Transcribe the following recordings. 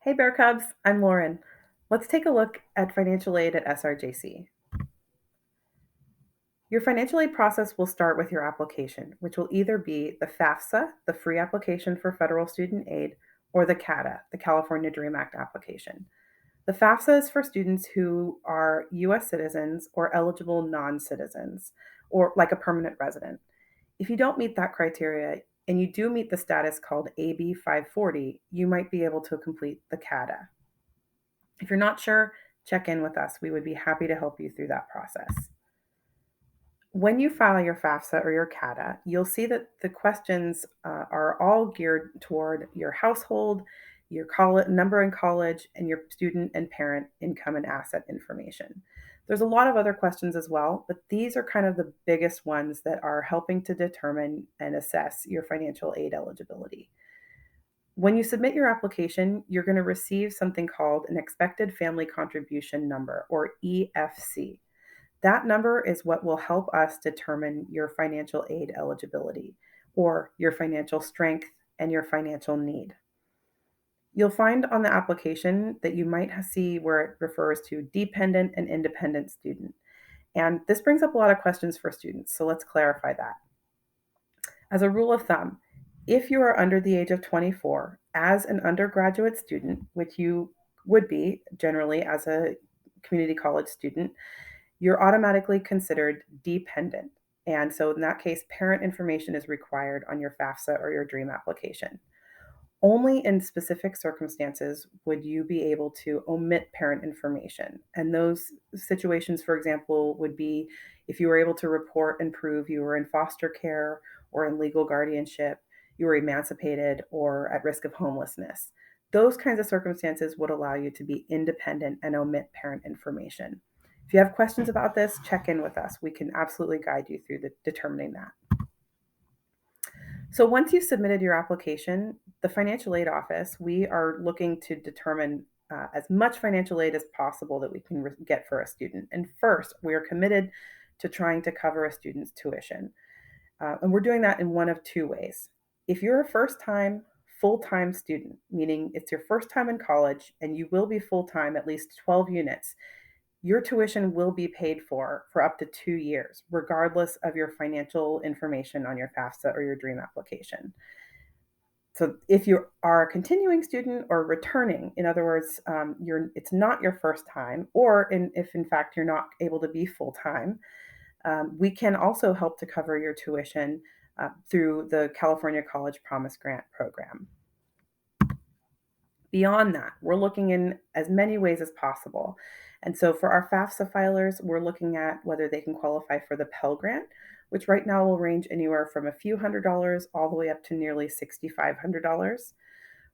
Hey Bear Cubs, I'm Lauren. Let's take a look at financial aid at SRJC. Your financial aid process will start with your application, which will either be the FAFSA, the free application for federal student aid, or the CADA, the California Dream Act application. The FAFSA is for students who are US citizens or eligible non citizens, or like a permanent resident. If you don't meet that criteria and you do meet the status called AB 540, you might be able to complete the CADA. If you're not sure, check in with us. We would be happy to help you through that process. When you file your FAFSA or your CADA, you'll see that the questions are all geared toward your household, your number in college, and your student and parent income and asset information. There's a lot of other questions as well, but these are kind of the biggest ones that are helping to determine and assess your financial aid eligibility. When you submit your application, you're going to receive something called an Expected Family Contribution Number, or EFC. That number is what will help us determine your financial aid eligibility, or your financial strength and your financial need. You'll find on the application that you might see where it refers to dependent and independent student. And this brings up a lot of questions for students, so let's clarify that. As a rule of thumb, if you are under the age of 24 as an undergraduate student, which you would be generally as a community college student, you're automatically considered dependent. And so in that case, parent information is required on your FAFSA or your DREAM application. Only in specific circumstances would you be able to omit parent information. And those situations, for example, would be if you were able to report and prove you were in foster care or in legal guardianship, you were emancipated or at risk of homelessness. Those kinds of circumstances would allow you to be independent and omit parent information. If you have questions about this, check in with us. We can absolutely guide you through determining that. So once you've submitted your application, the financial aid office, we are looking to determine as much financial aid as possible that we can get for a student. And first, we are committed to trying to cover a student's tuition. And we're doing that in one of two ways. If you're a first-time, full-time student, meaning it's your first time in college and you will be full-time at least 12 units, your tuition will be paid for up to 2 years, regardless of your financial information on your FAFSA or your DREAM application. So if you are a continuing student or returning, in other words, it's not your first time, or if in fact you're not able to be full-time, we can also help to cover your tuition through the California College Promise Grant program. Beyond that, we're looking in as many ways as possible. And so for our FAFSA filers, we're looking at whether they can qualify for the Pell Grant, which right now will range anywhere from a few $100s all the way up to nearly $6,500.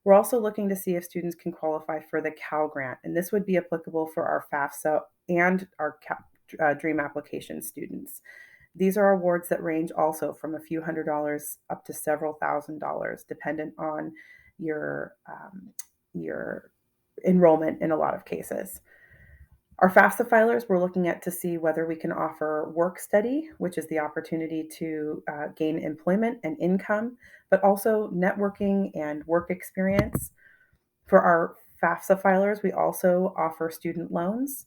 We're also looking to see if students can qualify for the Cal Grant, and this would be applicable for our FAFSA and our DREAM application students. These are awards that range also from a few $100s up to several $1,000s, dependent on your enrollment in a lot of cases. Our FAFSA filers, we're looking at to see whether we can offer work study, which is the opportunity to gain employment and income, but also networking and work experience. For our FAFSA filers, we also offer student loans.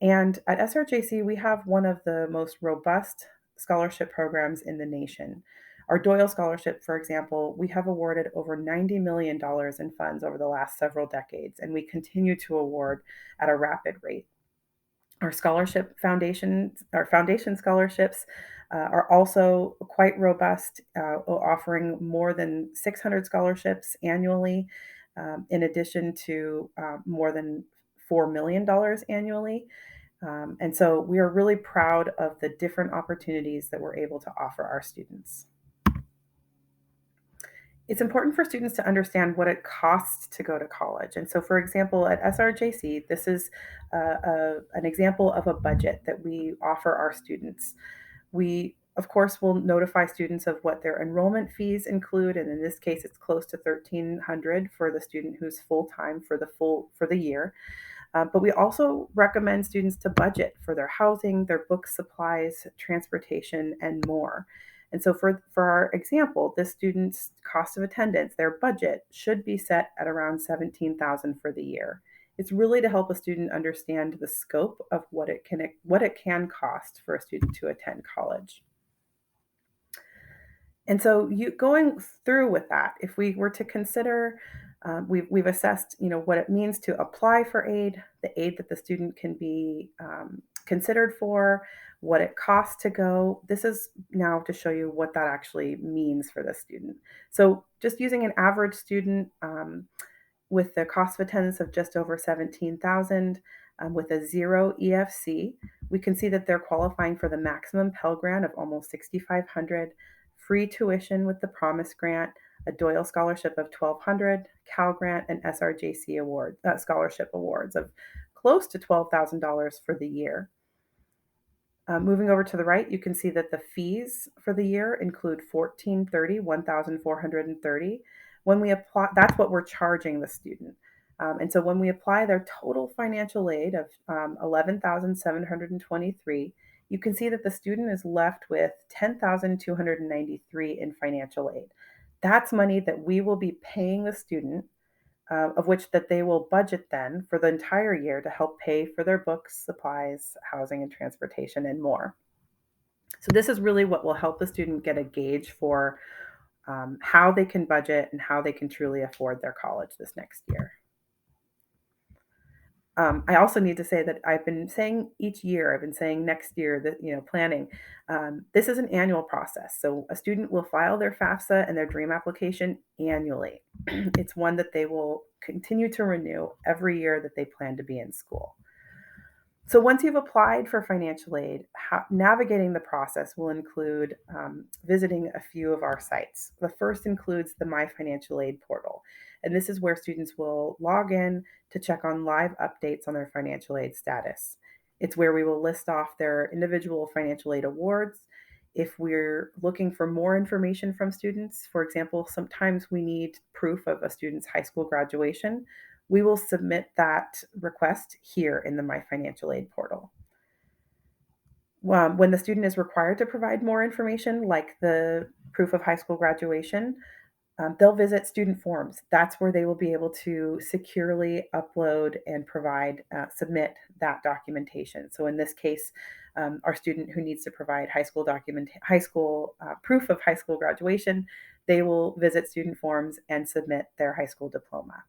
And at SRJC, we have one of the most robust scholarship programs in the nation. Our Doyle Scholarship, for example, we have awarded over $90 million in funds over the last several decades, and we continue to award at a rapid rate. Our foundation scholarships are also quite robust, offering more than 600 scholarships annually, in addition to more than $4 million annually. And so we are really proud of the different opportunities that we're able to offer our students. It's important for students to understand what it costs to go to college. And so, for example, at SRJC, this is an example of a budget that we offer our students. We, of course, will notify students of what their enrollment fees include, and in this case, it's close to $1,300 for the student who's full-time for the year. But we also recommend students to budget for their housing, their books, supplies, transportation, and more. And so for our example, this student's cost of attendance, their budget should be set at around 17,000 for the year. It's really to help a student understand the scope of what it can cost for a student to attend college. And so you going through with that, if we were to consider, we've assessed, what it means to apply for aid, the aid that the student can be considered for, what it costs to go. This is now to show you what that actually means for the student. So just using an average student, with the cost of attendance of just over 17,000, with a zero EFC, we can see that they're qualifying for the maximum Pell Grant of almost 6,500, free tuition with the Promise Grant, a Doyle Scholarship of 1,200, Cal Grant, and SRJC scholarship awards of close to $12,000 for the year. Moving over to the right, you can see that the fees for the year include $1,430. When we apply, that's what we're charging the student. And so when we apply their total financial aid of $11,723, you can see that the student is left with $10,293 in financial aid. That's money that we will be paying the student, of which that they will budget then for the entire year to help pay for their books, supplies, housing, and transportation, and more. So this is really what will help the student get a gauge for how they can budget and how they can truly afford their college this next year. I also need to say that I've been saying each year, I've been saying next year that, planning. This is an annual process. So a student will file their FAFSA and their DREAM application annually. It's one that they will continue to renew every year that they plan to be in school. So once you've applied for financial aid, navigating the process will include visiting a few of our sites. The first includes the My Financial Aid portal, and this is where students will log in to check on live updates on their financial aid status. It's where we will list off their individual financial aid awards. If we're looking for more information from students, for example, sometimes we need proof of a student's high school graduation, we will submit that request here in the My Financial Aid portal. When the student is required to provide more information, like the proof of high school graduation, they'll visit student forms. That's where they will be able to securely upload and submit that documentation. So in this case, our student who needs to provide proof of high school graduation, they will visit student forms and submit their high school diploma.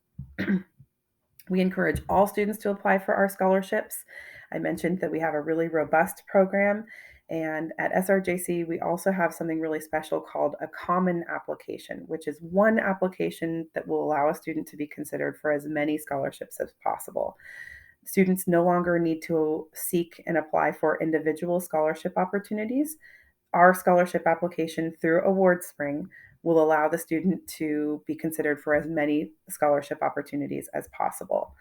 We encourage all students to apply for our scholarships. I mentioned that we have a really robust program, and at SRJC, we also have something really special called a common application, which is one application that will allow a student to be considered for as many scholarships as possible. Students no longer need to seek and apply for individual scholarship opportunities. Our scholarship application through Award Spring will allow the student to be considered for as many scholarship opportunities as possible.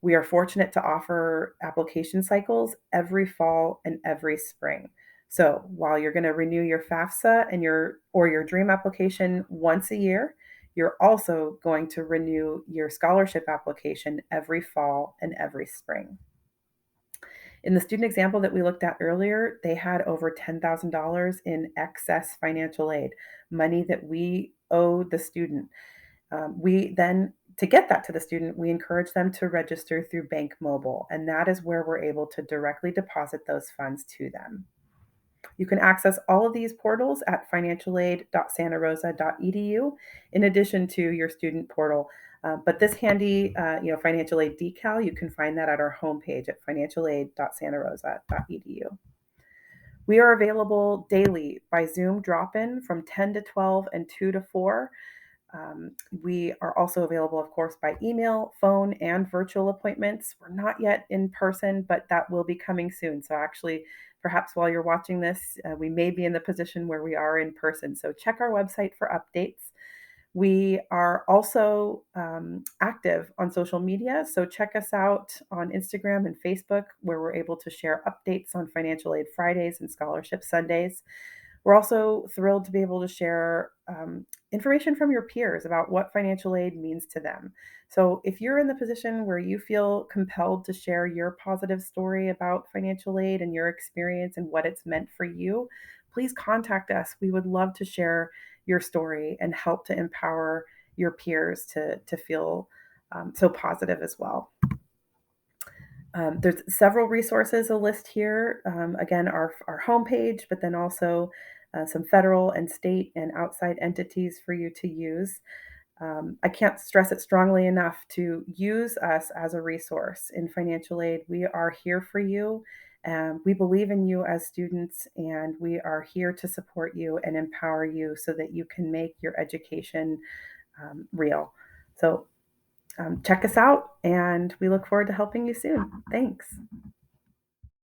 We are fortunate to offer application cycles every fall and every spring. So while you're going to renew your FAFSA and your DREAM application once a year, you're also going to renew your scholarship application every fall and every spring. In the student example that we looked at earlier, they had over $10,000 in excess financial aid, money that we owe the student. To get that to the student, we encourage them to register through Bank Mobile, and that is where we're able to directly deposit those funds to them. You can access all of these portals at financialaid.santarosa.edu in addition to your student portal. But this handy, financial aid decal, you can find that at our homepage at financialaid.santarosa.edu. We are available daily by Zoom drop-in from 10 to 12 and 2 to 4. We are also available, of course, by email, phone, and virtual appointments. We're not yet in person, but that will be coming soon. So actually, perhaps while you're watching this, we may be in the position where we are in person. So check our website for updates. We are also active on social media. So check us out on Instagram and Facebook, where we're able to share updates on Financial Aid Fridays and Scholarship Sundays. We're also thrilled to be able to share information from your peers about what financial aid means to them. So if you're in the position where you feel compelled to share your positive story about financial aid and your experience and what it's meant for you, please contact us. We would love to share your story and help to empower your peers to feel so positive as well. There's several resources, a list here. Again, our homepage, but then also some federal and state and outside entities for you to use. I can't stress it strongly enough to use us as a resource in financial aid. We are here for you. We believe in you as students, and we are here to support you and empower you so that you can make your education real. So check us out, and we look forward to helping you soon. Thanks.